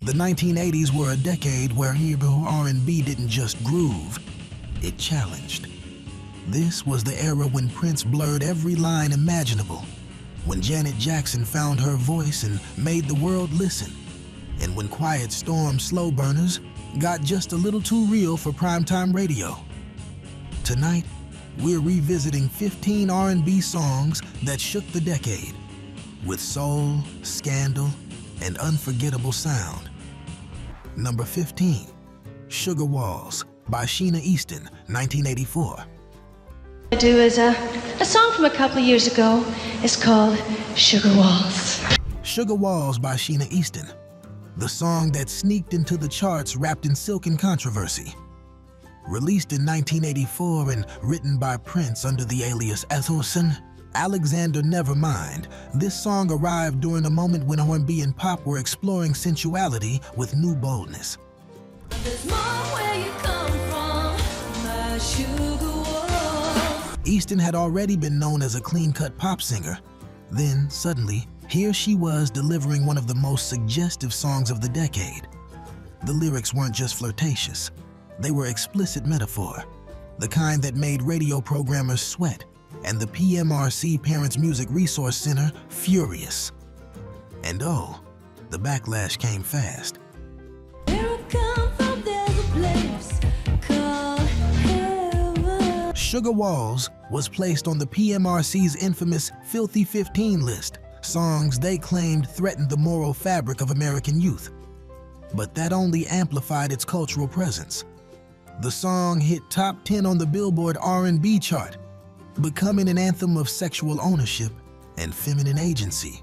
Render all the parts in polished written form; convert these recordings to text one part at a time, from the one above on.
The 1980s were a decade where R&B didn't just groove, it challenged. This was the era when Prince blurred every line imaginable, when Janet Jackson found her voice and made the world listen, and when Quiet Storm's slow burners got just a little too real for primetime radio. Tonight, we're revisiting 15 R&B songs that shook the decade, with soul, scandal, and unforgettable sound. Number 15, Sugar Walls by Sheena Easton, 1984. I do is a song from a couple of years ago. It's called Sugar Walls. Sugar Walls by Sheena Easton, the song that sneaked into the charts wrapped in silken controversy. Released in 1984 and written by Prince under the alias Ethelson, Alexander Nevermind, this song arrived during a moment when R&B and pop were exploring sensuality with new boldness. There's more where you come from, my sugar walls. Easton had already been known as a clean-cut pop singer. Then, suddenly, here she was delivering one of the most suggestive songs of the decade. The lyrics weren't just flirtatious. They were explicit metaphor, the kind that made radio programmers sweat and the PMRC Parents Music Resource Center furious. And oh, the backlash came fast. Where I come from, there's a place called heaven. Sugar Walls was placed on the PMRC's infamous Filthy 15 list, songs they claimed threatened the moral fabric of American youth. But that only amplified its cultural presence. The song hit top 10 on the Billboard R&B chart, becoming an anthem of sexual ownership and feminine agency.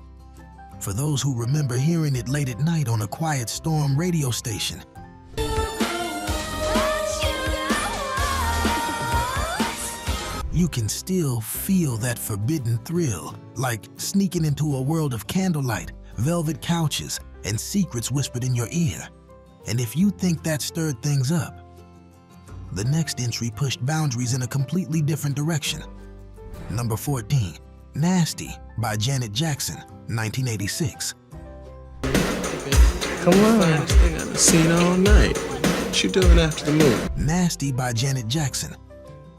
For those who remember hearing it late at night on a Quiet Storm radio station, you can still feel that forbidden thrill, like sneaking into a world of candlelight, velvet couches, and secrets whispered in your ear. And if you think that stirred things up, the next entry pushed boundaries in a completely different direction. Number 14, Nasty by Janet Jackson, 1986. Come on, I haven't seen all night. What you doing after the movie? Nasty by Janet Jackson,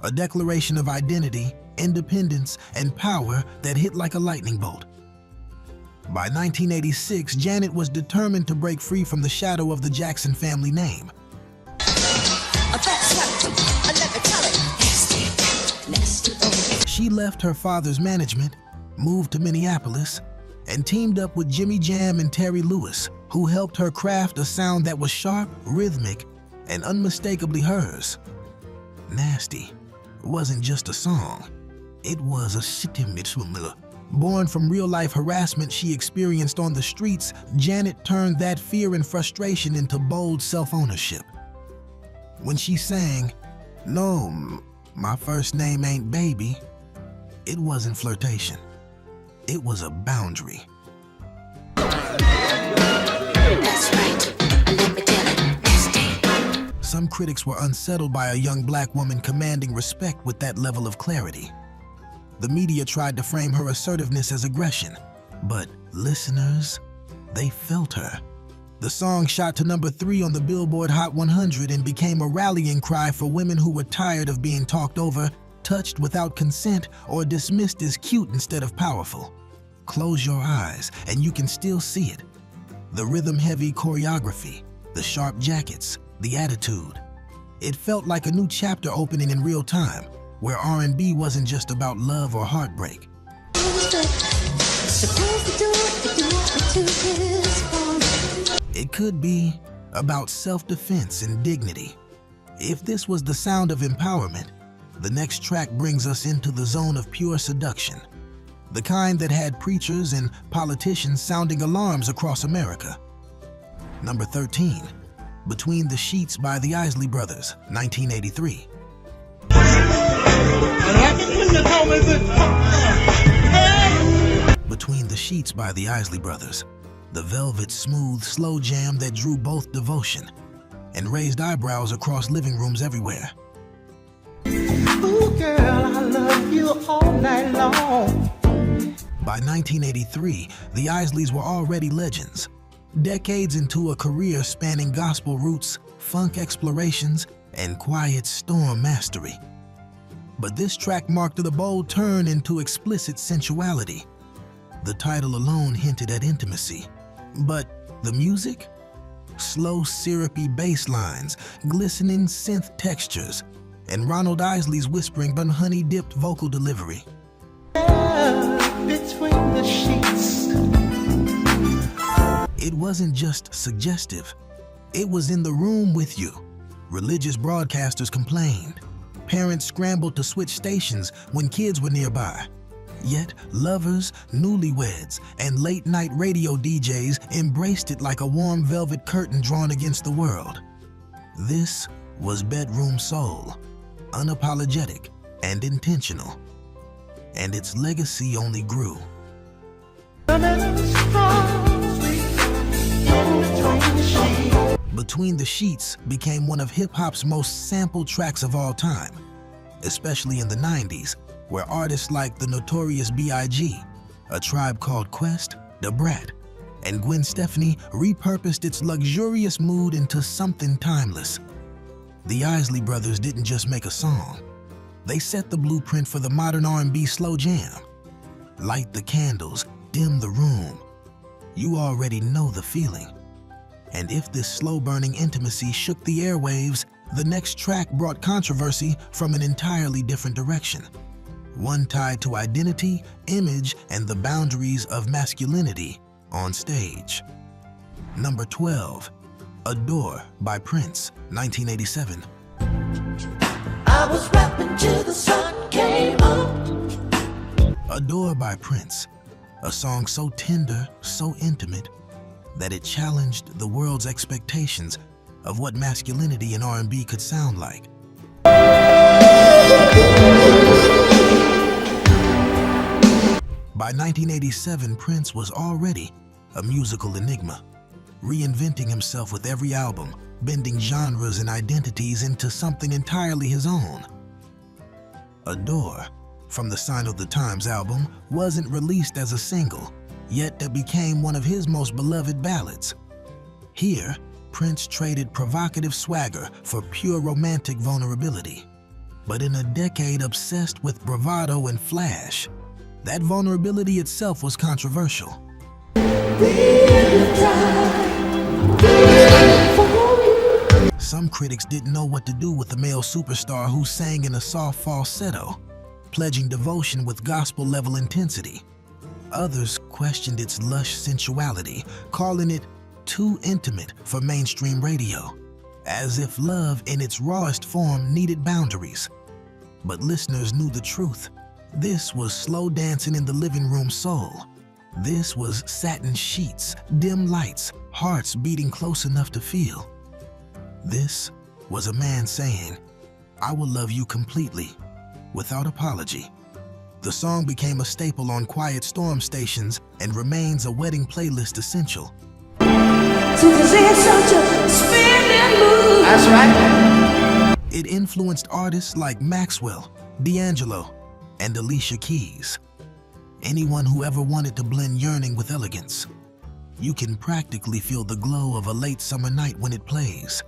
a declaration of identity, independence, and power that hit like a lightning bolt. By 1986, Janet was determined to break free from the shadow of the Jackson family name. She left her father's management, moved to Minneapolis, and teamed up with Jimmy Jam and Terry Lewis, who helped her craft a sound that was sharp, rhythmic, and unmistakably hers. Nasty wasn't just a song, it was a shitty. Born from real-life harassment she experienced on the streets, Janet turned that fear and frustration into bold self-ownership. When she sang, "No, my first name ain't Baby," it wasn't flirtation. It was a boundary. That's right. Let me tell it. Nasty. Some critics were unsettled by a young black woman commanding respect with that level of clarity. The media tried to frame her assertiveness as aggression, but listeners, they felt her. The song shot to number 3 on the Billboard Hot 100 and became a rallying cry for women who were tired of being talked over, touched without consent, or dismissed as cute instead of powerful. Close your eyes and you can still see it. The rhythm-heavy choreography, the sharp jackets, the attitude. It felt like a new chapter opening in real time, where R&B wasn't just about love or heartbreak. It could be about self-defense and dignity. If this was the sound of empowerment, the next track brings us into the zone of pure seduction, the kind that had preachers and politicians sounding alarms across America. Number 13, Between the Sheets by the Isley Brothers, 1983. Between the Sheets by the Isley Brothers, the velvet, smooth, slow jam that drew both devotion and raised eyebrows across living rooms everywhere. Ooh, girl, I love you all night long. By 1983, the Isleys were already legends. decades into a career spanning gospel roots, funk explorations, and quiet storm mastery. But this track marked a bold turn into explicit sensuality. The title alone hinted at intimacy, but the music? Slow, syrupy bass lines, glistening synth textures, and Ronald Isley's whispering but honey-dipped vocal delivery. Between the sheets. It wasn't just suggestive, it was in the room with you. Religious broadcasters complained. Parents scrambled to switch stations when kids were nearby. Yet lovers, newlyweds, and late-night radio DJs embraced it like a warm velvet curtain drawn against the world. This was bedroom soul, unapologetic and intentional. And its legacy only grew. Between the Sheets became one of hip-hop's most sampled tracks of all time, especially in the 90s, where artists like the Notorious B.I.G., A Tribe Called Quest, Da Brat, and Gwen Stefani repurposed its luxurious mood into something timeless. The Isley Brothers didn't just make a song. They set the blueprint for the modern R&B slow jam. Light the candles, dim the room. You already know the feeling. And if this slow-burning intimacy shook the airwaves, the next track brought controversy from an entirely different direction. One tied to identity, image, and the boundaries of masculinity on stage. Number 12, Adore by Prince, 1987. I was rapping till the sun came up. Adore by Prince, a song so tender, so intimate, that it challenged the world's expectations of what masculinity in R&B could sound like. By 1987, Prince was already a musical enigma, reinventing himself with every album, bending genres and identities into something entirely his own. Adore, from the Sign of the Times album, wasn't released as a single, yet it became one of his most beloved ballads. Here, Prince traded provocative swagger for pure romantic vulnerability. But in a decade obsessed with bravado and flash, that vulnerability itself was controversial. Some critics didn't know what to do with the male superstar who sang in a soft falsetto, pledging devotion with gospel-level intensity. Others questioned its lush sensuality, calling it too intimate for mainstream radio, as if love in its rawest form needed boundaries. But listeners knew the truth. This was slow dancing in the living room soul. This was satin sheets, dim lights, hearts beating close enough to feel. This was a man saying, "I will love you completely, without apology." The song became a staple on quiet storm stations and remains a wedding playlist essential. That's right. It influenced artists like Maxwell, D'Angelo, and Alicia Keys. Anyone who ever wanted to blend yearning with elegance. You can practically feel the glow of a late summer night when it plays.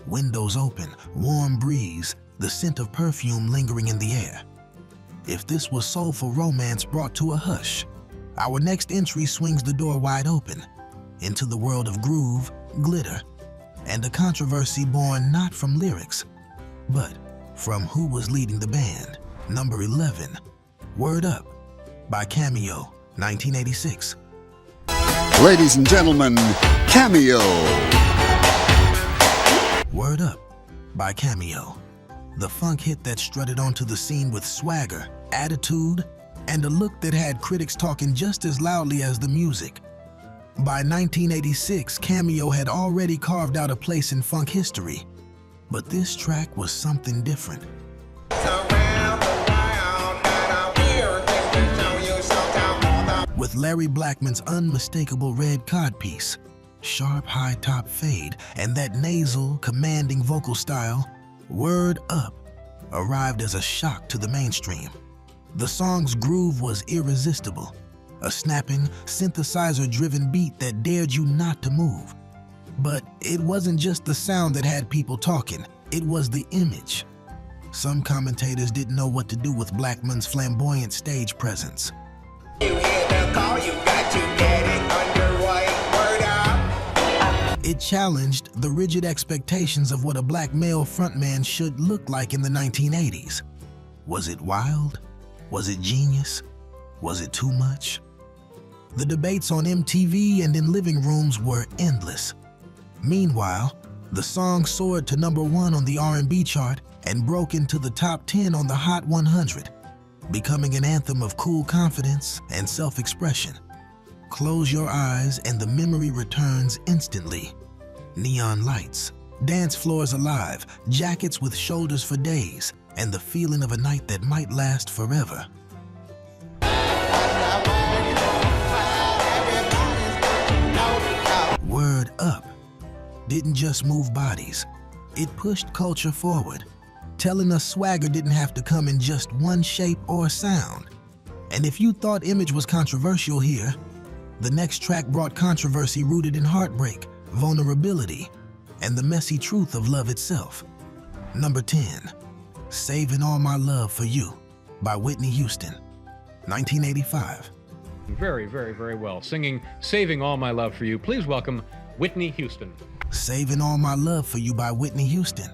Windows open, warm breeze, the scent of perfume lingering in the air. If this was soulful romance brought to a hush, our next entry swings the door wide open into the world of groove, glitter, and a controversy born not from lyrics, but from who was leading the band. Number 11, Word Up by Cameo, 1986. Ladies and gentlemen, Cameo. Word Up by Cameo, the funk hit that strutted onto the scene with swagger, attitude, and a look that had critics talking just as loudly as the music. By 1986, Cameo had already carved out a place in funk history, but this track was something different. With Larry Blackmon's unmistakable red codpiece, sharp high top fade, and that nasal, commanding vocal style, Word Up arrived as a shock to the mainstream. The song's groove was irresistible, a snapping, synthesizer-driven beat that dared you not to move. But it wasn't just the sound that had people talking, it was the image. Some commentators didn't know what to do with Blackmon's flamboyant stage presence. It challenged the rigid expectations of what a black male frontman should look like in the 1980s. Was it wild? Was it genius? Was it too much? The debates on MTV and in living rooms were endless. Meanwhile, the song soared to #1 on the R&B chart and broke into the top 10 on the Hot 100, becoming an anthem of cool confidence and self-expression. Close your eyes and the memory returns instantly. Neon lights, dance floors alive, jackets with shoulders for days, and the feeling of a night that might last forever. Word Up didn't just move bodies, it pushed culture forward, telling us swagger didn't have to come in just one shape or sound. And if you thought Image was controversial here, the next track brought controversy rooted in heartbreak, vulnerability, and the messy truth of love itself. Number 10, Saving All My Love for You by Whitney Houston, 1985. Very, very, very well. Singing Saving All My Love for You, please welcome Whitney Houston. Saving All My Love for You by Whitney Houston.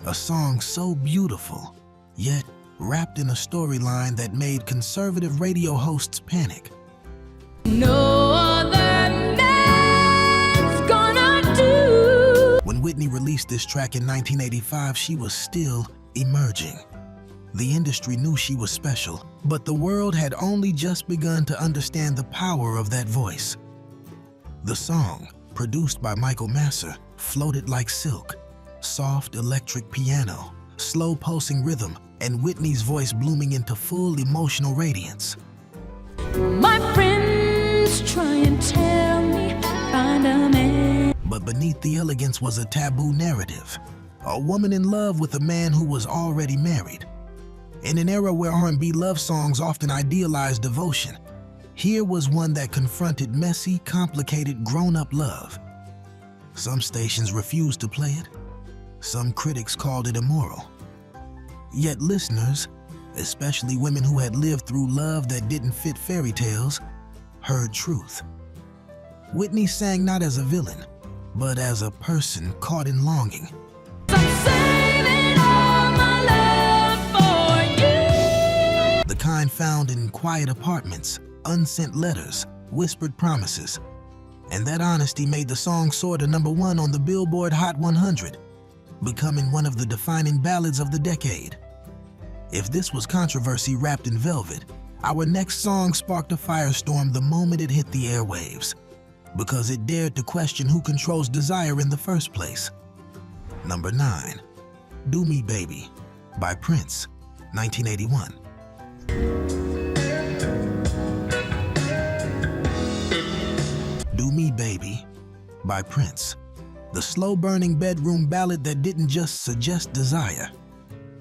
A song so beautiful, yet wrapped in a storyline that made conservative radio hosts panic. No other man's gonna do. When Whitney released this track in 1985, she was still emerging. The industry knew she was special, but the world had only just begun to understand the power of that voice. The song, produced by Michael Masser, floated like silk. Soft electric piano, slow pulsing rhythm, and Whitney's voice blooming into full emotional radiance. My friends try and tell me find a man. But beneath the elegance was a taboo narrative. A woman in love with a man who was already married. In an era where R&B love songs often idealized devotion, here was one that confronted messy, complicated, grown-up love. Some stations refused to play it. Some critics called it immoral. Yet listeners, especially women who had lived through love that didn't fit fairy tales, heard truth. Whitney sang not as a villain, but as a person caught in longing. I'm saving all my love for you. The kind found in quiet apartments, unsent letters, whispered promises. And that honesty made the song soar to #1 on the Billboard Hot 100, becoming one of the defining ballads of the decade. If this was controversy wrapped in velvet, our next song sparked a firestorm the moment it hit the airwaves, because it dared to question who controls desire in the first place. Number 9, Do Me Baby by Prince, 1981. Do Me Baby by Prince, the slow-burning bedroom ballad that didn't just suggest desire,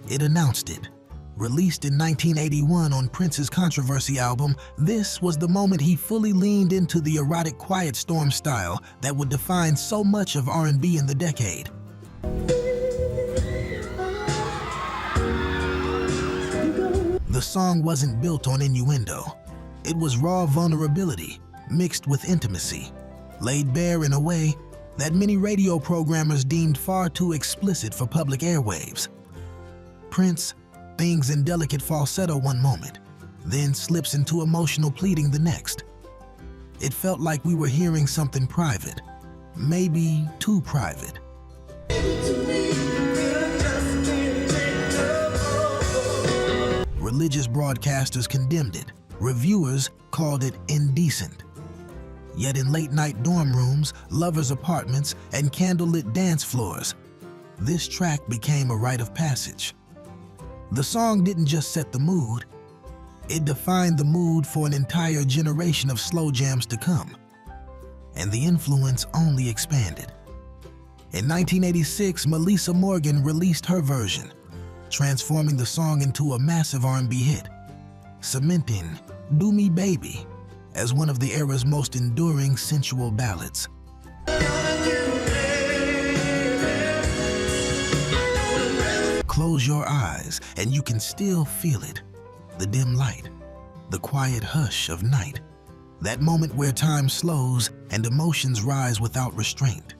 it announced it. Released in 1981 on Prince's Controversy album, this was the moment he fully leaned into the erotic quiet storm style that would define so much of R&B in the decade. The song wasn't built on innuendo. It was raw vulnerability mixed with intimacy, laid bare in a way that many radio programmers deemed far too explicit for public airwaves. Prince sings in delicate falsetto one moment, then slips into emotional pleading the next. It felt like we were hearing something private, maybe too private. Religious broadcasters condemned it. Reviewers called it indecent. Yet in late-night dorm rooms, lovers' apartments, and candlelit dance floors, this track became a rite of passage. The song didn't just set the mood, it defined the mood for an entire generation of slow jams to come. And the influence only expanded. In 1986, Melissa Morgan released her version, transforming the song into a massive R&B hit, cementing Do Me Baby as one of the era's most enduring sensual ballads. Close your eyes and you can still feel it. The dim light, the quiet hush of night. That moment where time slows and emotions rise without restraint.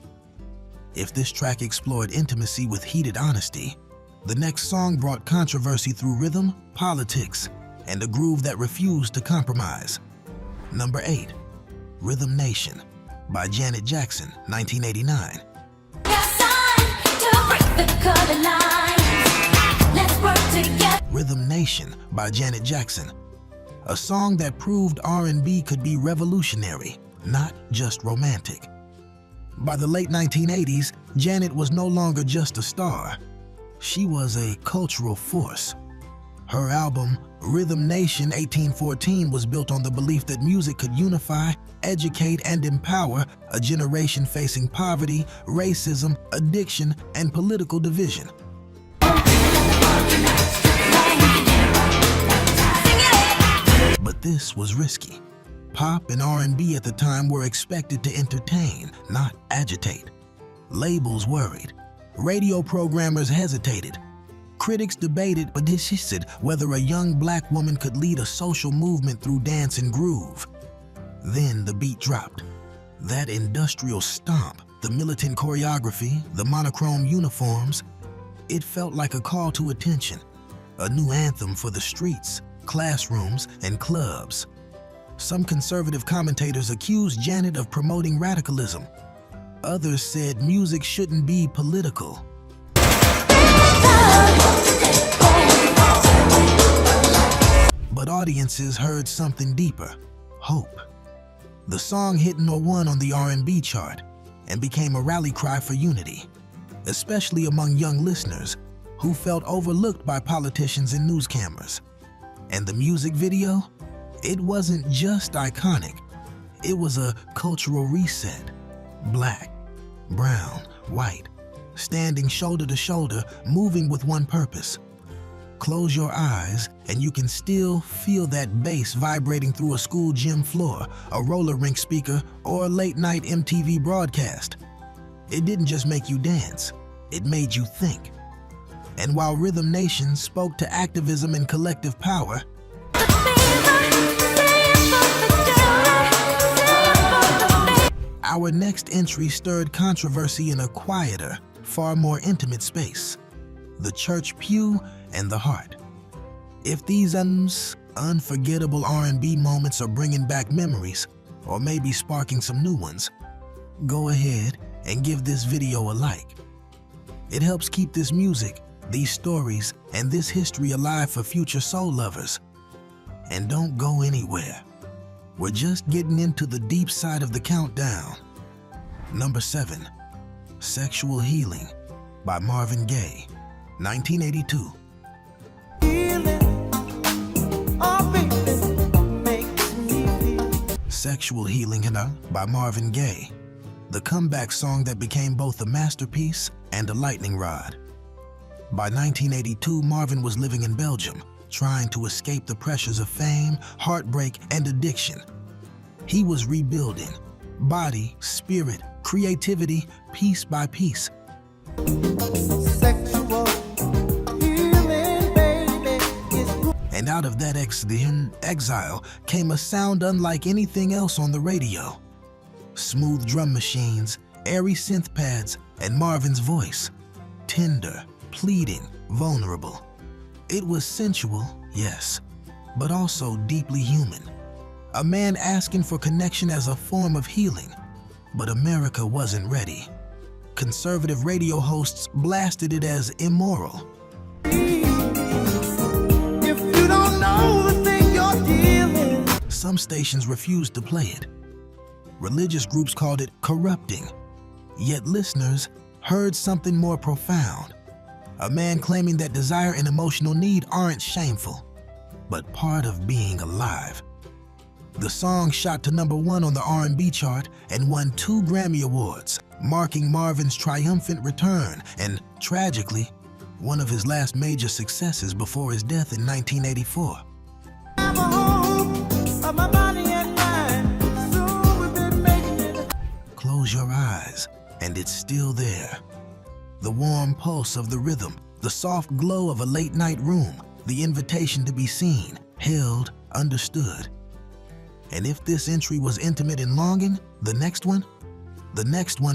If this track explored intimacy with heated honesty, the next song brought controversy through rhythm, politics, and a groove that refused to compromise. Number 8, Rhythm Nation by Janet Jackson, 1989. Rhythm Nation by Janet Jackson, a song that proved R&B could be revolutionary, not just romantic. By the late 1980s, Janet was no longer just a star. She was a cultural force. Her album, Rhythm Nation 1814, was built on the belief that music could unify, educate, and empower a generation facing poverty, racism, addiction, and political division. But this was risky. Pop and R&B at the time were expected to entertain, not agitate. Labels worried. Radio programmers hesitated. Critics debated but insisted whether a young black woman could lead a social movement through dance and groove. Then the beat dropped. That industrial stomp, the militant choreography, the monochrome uniforms, it felt like a call to attention, a new anthem for the streets, classrooms, and clubs. Some conservative commentators accused Janet of promoting radicalism. Others said music shouldn't be political. But audiences heard something deeper, hope. The song hit No. 1 on the R&B chart and became a rally cry for unity, especially among young listeners who felt overlooked by politicians and news cameras. And the music video? It wasn't just iconic, it was a cultural reset. Black, brown, white, standing shoulder to shoulder, moving with one purpose. Close your eyes and you can still feel that bass vibrating through a school gym floor, a roller rink speaker, or a late-night MTV broadcast. It didn't just make you dance, it made you think. And while Rhythm Nation spoke to activism and collective power, our next entry stirred controversy in a quieter, far more intimate space: the church pew and the heart. If these unforgettable R&B moments are bringing back memories, or maybe sparking some new ones, go ahead and give this video a like. It helps keep this music, these stories, and this history alive for future soul lovers. And don't go anywhere. We're just getting into the deep side of the countdown. Number 7, Sexual Healing by Marvin Gaye, 1982. Sexual Healing by Marvin Gaye, the comeback song that became both a masterpiece and a lightning rod. By 1982, Marvin was living in Belgium, trying to escape the pressures of fame, heartbreak, and addiction. He was rebuilding, body, spirit, creativity, piece by piece. Sexual healing, baby, is good. And out of that exile came a sound unlike anything else on the radio. Smooth drum machines, airy synth pads, and Marvin's voice. Tender, pleading, vulnerable. It was sensual, yes, but also deeply human. A man asking for connection as a form of healing. But America wasn't ready. Conservative radio hosts blasted it as immoral. If you don't know the thing you're dealing. Some stations refused to play it. Religious groups called it corrupting. Yet listeners heard something more profound. A man claiming that desire and emotional need aren't shameful, but part of being alive. The song shot to number 1 on the R&B chart and won 2 Grammy Awards, marking Marvin's triumphant return and, tragically, one of his last major successes before his death in 1984. Have a hope Close your eyes, and it's still there. The warm pulse of the rhythm, the soft glow of a late-night room, the invitation to be seen, held, understood. And if this entry was intimate and longing, the next one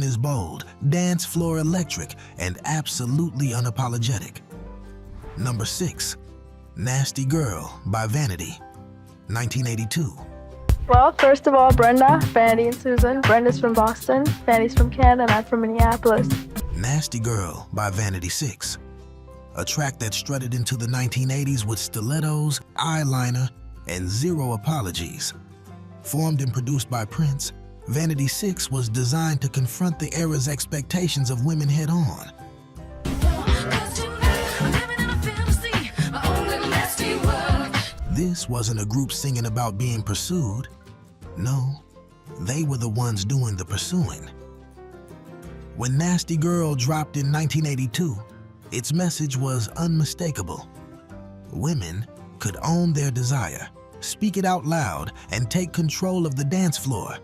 is bold, dance floor electric, and absolutely unapologetic. Number 6, Nasty Girl by Vanity, 1982. Well, first of all, Brenda, Vanity, and Susan. Brenda's from Boston, Vanity's from Canada, and I'm from Minneapolis. Nasty Girl by Vanity 6. A track that strutted into the 1980s with stilettos, eyeliner, and zero apologies. Formed and produced by Prince, Vanity 6 was designed to confront the era's expectations of women head-on. This wasn't a group singing about being pursued. No, they were the ones doing the pursuing. When Nasty Girl dropped in 1982, its message was unmistakable. Women could own their desire, speak it out loud, and take control of the dance floor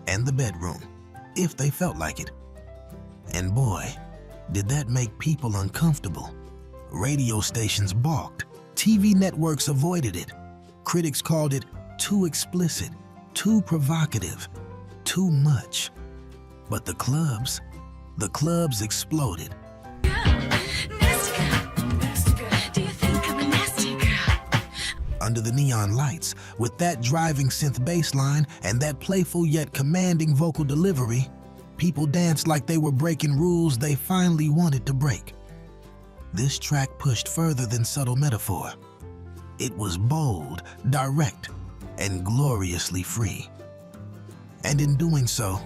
and the bedroom, if they felt like it. And boy, did that make people uncomfortable. Radio stations balked, TV networks avoided it. Critics called it too explicit, too provocative, too much. But the clubs exploded. Under the neon lights, with that driving synth bass line and that playful yet commanding vocal delivery, people danced like they were breaking rules they finally wanted to break. This track pushed further than subtle metaphor. It was bold, direct, and gloriously free. And in doing so,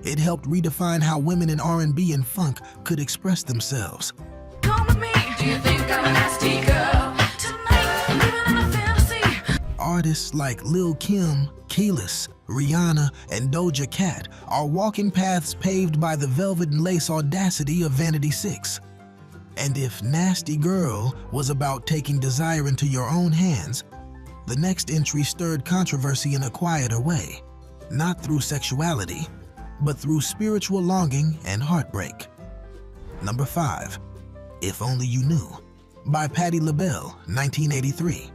it helped redefine how women in R&B and funk could express themselves. Come with me. Do you think I'm a nasty girl? Tonight, I'm living in a fantasy. Artists like Lil' Kim, Kelis, Rihanna, and Doja Cat are walking paths paved by the velvet and lace audacity of Vanity 6. And if Nasty Girl was about taking desire into your own hands, the next entry stirred controversy in a quieter way, not through sexuality, but through spiritual longing and heartbreak. Number 5, If Only You Knew, by Patti LaBelle, 1983.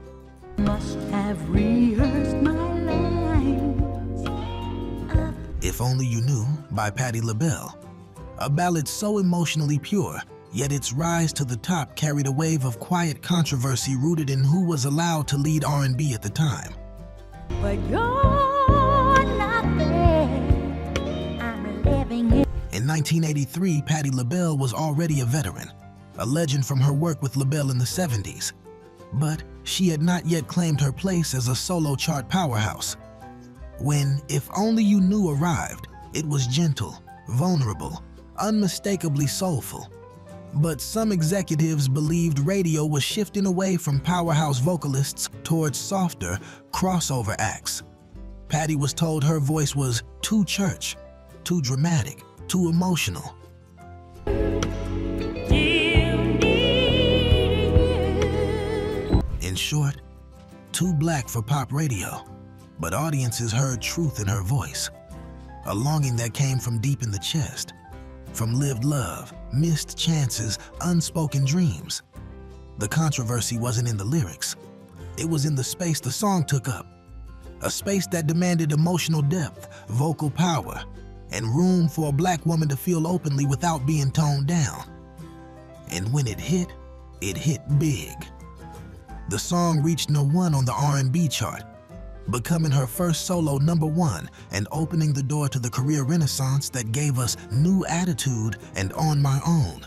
Must have rehearsed my lines. If Only You Knew, by Patti LaBelle. A ballad so emotionally pure, yet its rise to the top carried a wave of quiet controversy rooted in who was allowed to lead R&B at the time. But you're not there. I'm living in. In 1983, Patti LaBelle was already a veteran, a legend from her work with LaBelle in the 70s. But she had not yet claimed her place as a solo chart powerhouse. When If Only You Knew arrived, it was gentle, vulnerable, unmistakably soulful. But some executives believed radio was shifting away from powerhouse vocalists towards softer, crossover acts. Patti was told her voice was too church, too dramatic, too emotional. In short, too black for pop radio, but audiences heard truth in her voice. A longing that came from deep in the chest, from lived love, missed chances, unspoken dreams. The controversy wasn't in the lyrics. It was in the space the song took up. A space that demanded emotional depth, vocal power, and room for a black woman to feel openly without being toned down. And when it hit big. The song reached #1 on the R&B chart, becoming her first solo #1 and opening the door to the career renaissance that gave us New Attitude and On My Own.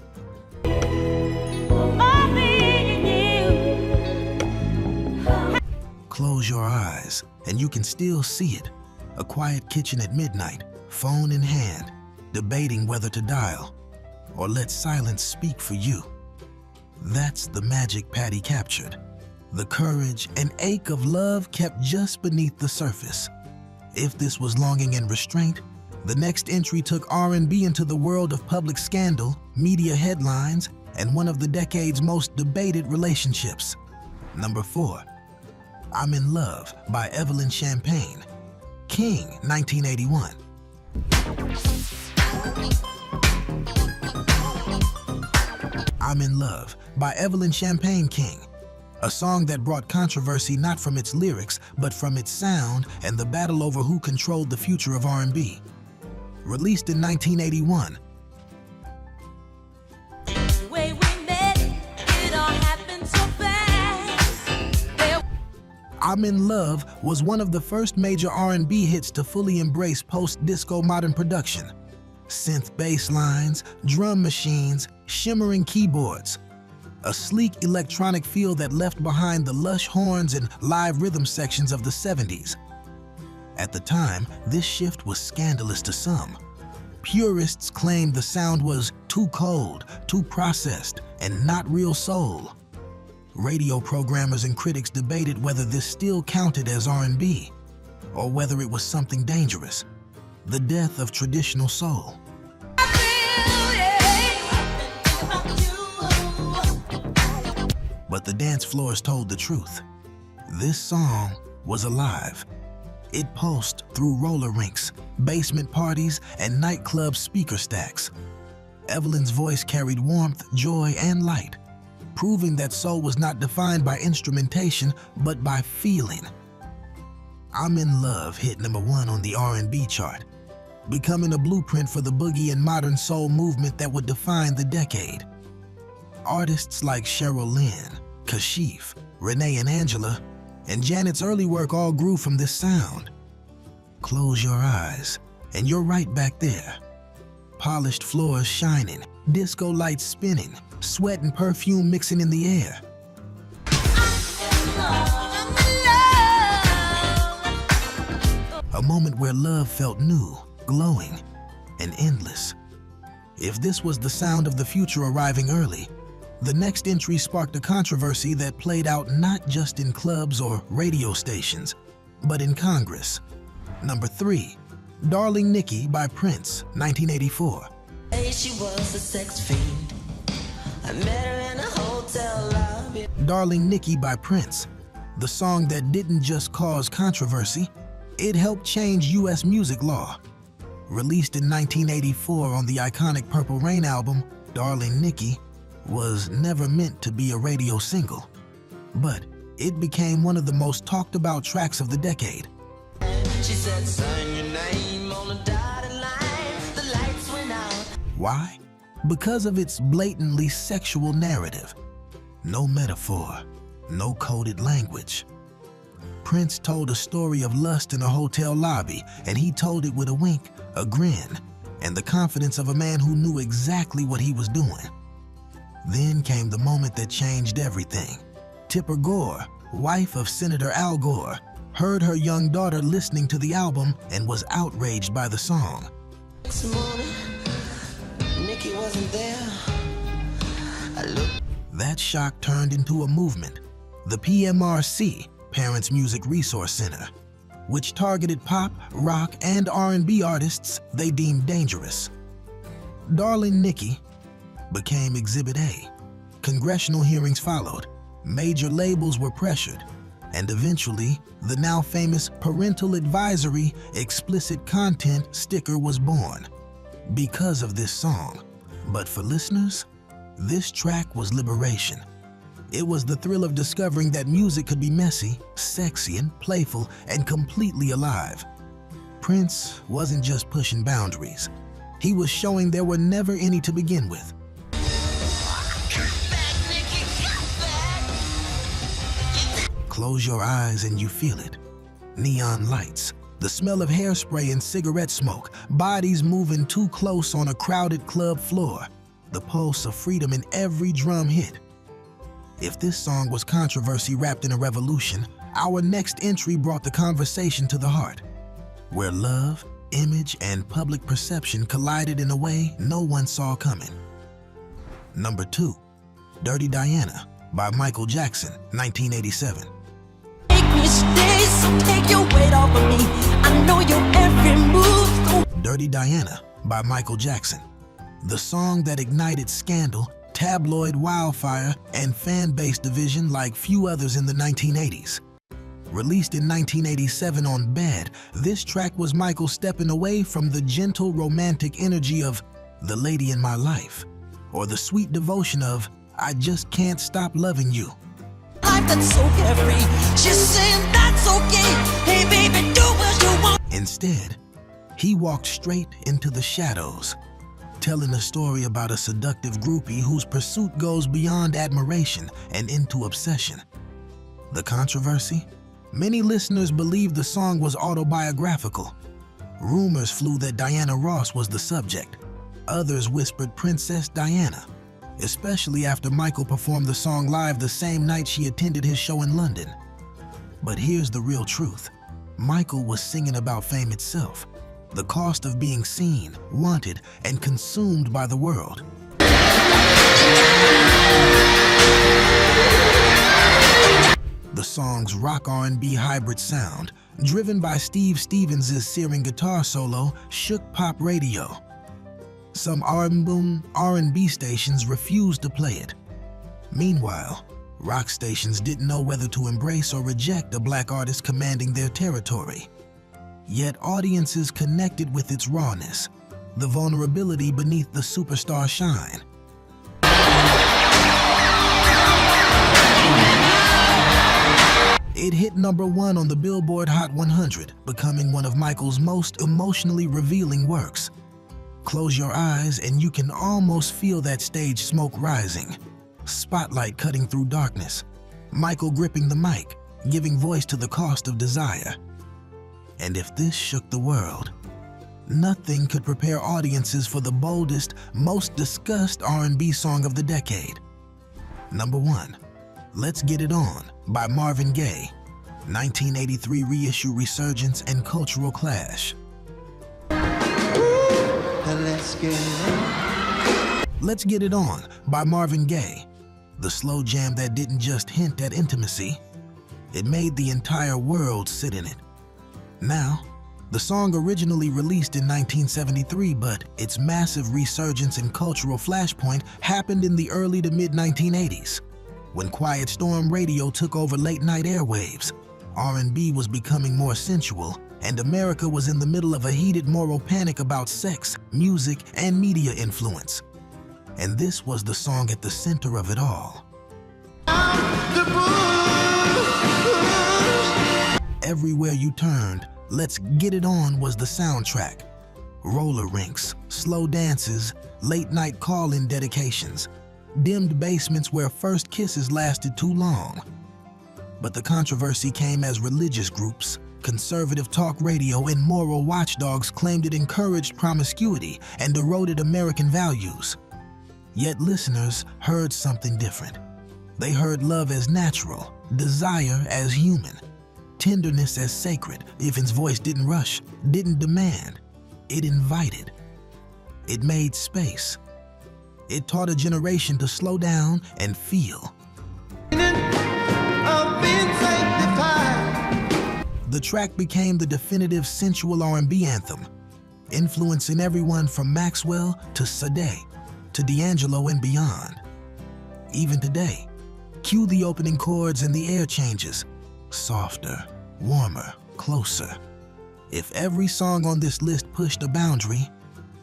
Close your eyes and you can still see it. A quiet kitchen at midnight, phone in hand, debating whether to dial or let silence speak for you. That's the magic Patti captured. The courage and ache of love kept just beneath the surface. If this was longing and restraint, the next entry took R&B into the world of public scandal, media headlines, and one of the decade's most debated relationships. Number 4, I'm in Love by Evelyn Champagne, King, 1981. I'm in Love by Evelyn Champagne King, a song that brought controversy not from its lyrics, but from its sound and the battle over who controlled the future of R&B. Released in 1981, Way we met, it all happened so fast. I'm in Love was one of the first major R&B hits to fully embrace post-disco modern production. Synth bass lines, drum machines, shimmering keyboards. A sleek electronic feel that left behind the lush horns and live rhythm sections of the 70s. At the time, this shift was scandalous to some. Purists claimed the sound was too cold, too processed, and not real soul. Radio programmers and critics debated whether this still counted as R&B, or whether it was something dangerous. The death of traditional soul. But the dance floors told the truth. This song was alive. It pulsed through roller rinks, basement parties, and nightclub speaker stacks. Evelyn's voice carried warmth, joy, and light, proving that soul was not defined by instrumentation, but by feeling. I'm in Love hit #1 on the R&B chart, becoming a blueprint for the boogie and modern soul movement that would define the decade. Artists like Cheryl Lynn, Kashif, Renee and Angela, and Janet's early work all grew from this sound. Close your eyes, and you're right back there. Polished floors shining, disco lights spinning, sweat and perfume mixing in the air. A moment where love felt new, glowing, and endless. If this was the sound of the future arriving early, the next entry sparked a controversy that played out not just in clubs or radio stations, but in Congress. #3, Darling Nikki by Prince, 1984. Hey, she was a sex fiend. I met her in a hotel lobby. Darling Nikki by Prince, the song that didn't just cause controversy, it helped change U.S. music law. Released in 1984 on the iconic Purple Rain album, Darling Nikki was never meant to be a radio single, but it became one of the most talked about tracks of the decade. She said, sign your name on the dotted line. The lights went out. Why? Because of its blatantly sexual narrative. No metaphor, no coded language. Prince told a story of lust in a hotel lobby, and he told it with a wink, a grin, and the confidence of a man who knew exactly what he was doing. Then came the moment that changed everything. Tipper Gore, wife of Senator Al Gore, heard her young daughter listening to the album and was outraged by the song. Next morning, Nikki wasn't there. I looked. That shock turned into a movement, the PMRC, Parents Music Resource Center, which targeted pop, rock, and R&B artists they deemed dangerous. Darling Nikki became Exhibit A. Congressional hearings followed, major labels were pressured, and eventually, the now famous Parental Advisory explicit content sticker was born because of this song. But for listeners, this track was liberation. It was the thrill of discovering that music could be messy, sexy, and playful, and completely alive. Prince wasn't just pushing boundaries. He was showing there were never any to begin with. Close your eyes and you feel it. Neon lights, the smell of hairspray and cigarette smoke, bodies moving too close on a crowded club floor, the pulse of freedom in every drum hit. If this song was controversy wrapped in a revolution, our next entry brought the conversation to the heart, where love, image, and public perception collided in a way no one saw coming. #2, Dirty Diana by Michael Jackson, 1987. Make me stay, so take your weight off of me. I know your every move. Dirty Diana by Michael Jackson, the song that ignited scandal, tabloid wildfire, and fan base division like few others in the 1980s. Released in 1987 on Bad, this track was Michael stepping away from the gentle romantic energy of The Lady in My Life, or the sweet devotion of I Just Can't Stop Loving You. Life that's so carefree. She's saying that's okay. Hey baby, do what you want. Instead, he walked straight into the shadows, telling a story about a seductive groupie whose pursuit goes beyond admiration and into obsession. The controversy? Many listeners believed the song was autobiographical. Rumors flew that Diana Ross was the subject. Others whispered Princess Diana, especially after Michael performed the song live the same night she attended his show in London. But here's the real truth. Michael was singing about fame itself, the cost of being seen, wanted, and consumed by the world. The song's rock R&B hybrid sound, driven by Steve Stevens' searing guitar solo, shook pop radio. Some R&B stations refused to play it. Meanwhile, rock stations didn't know whether to embrace or reject a black artist commanding their territory. Yet audiences connected with its rawness, the vulnerability beneath the superstar shine. It hit #1 on the Billboard Hot 100, becoming one of Michael's most emotionally revealing works. Close your eyes and you can almost feel that stage smoke rising, spotlight cutting through darkness, Michael gripping the mic, giving voice to the cost of desire. And if this shook the world, nothing could prepare audiences for the boldest, most discussed R&B song of the decade. #1, Let's Get It On by Marvin Gaye, 1983 reissue resurgence and cultural clash. Let's Get It On by Marvin Gaye, the slow jam that didn't just hint at intimacy, it made the entire world sit in it. Now, the song originally released in 1973, but its massive resurgence and cultural flashpoint happened in the early to mid-1980s. When Quiet Storm Radio took over late-night airwaves, R&B was becoming more sensual, and America was in the middle of a heated moral panic about sex, music, and media influence. And this was the song at the center of it all. Everywhere you turned, Let's Get It On was the soundtrack. Roller rinks, slow dances, late-night call-in dedications, dimmed basements where first kisses lasted too long. But the controversy came as religious groups, conservative talk radio, and moral watchdogs claimed it encouraged promiscuity and eroded American values. Yet listeners heard something different. They heard love as natural, desire as human, tenderness as sacred. Ifen's voice didn't rush, didn't demand. It invited. It made space. It taught a generation to slow down and feel. The track became the definitive sensual R&B anthem, influencing everyone from Maxwell to Sade to D'Angelo and beyond. Even today, cue the opening chords and the air changes, softer, warmer, closer. If every song on this list pushed a boundary,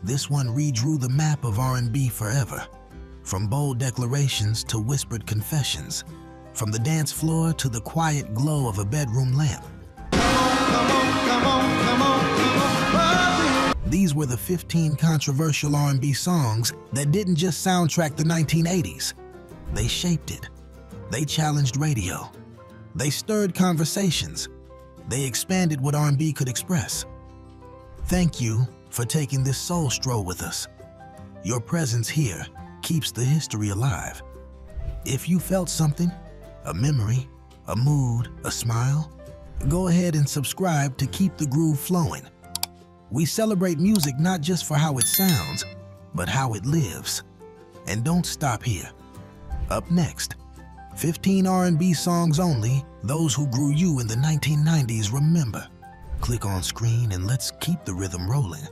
this one redrew the map of R&B forever. From bold declarations to whispered confessions, from the dance floor to the quiet glow of a bedroom lamp. These were the 15 controversial R&B songs that didn't just soundtrack the 1980s. They shaped it. They challenged radio. They stirred conversations. They expanded what R&B could express. Thank you for taking this soul stroll with us. Your presence here keeps the history alive. If you felt something, a memory, a mood, a smile, go ahead and subscribe to keep the groove flowing. We celebrate music not just for how it sounds, but how it lives. And don't stop here. Up next, 15 R&B songs only, those who grew you in the 1990s remember. Click on screen and let's keep the rhythm rolling.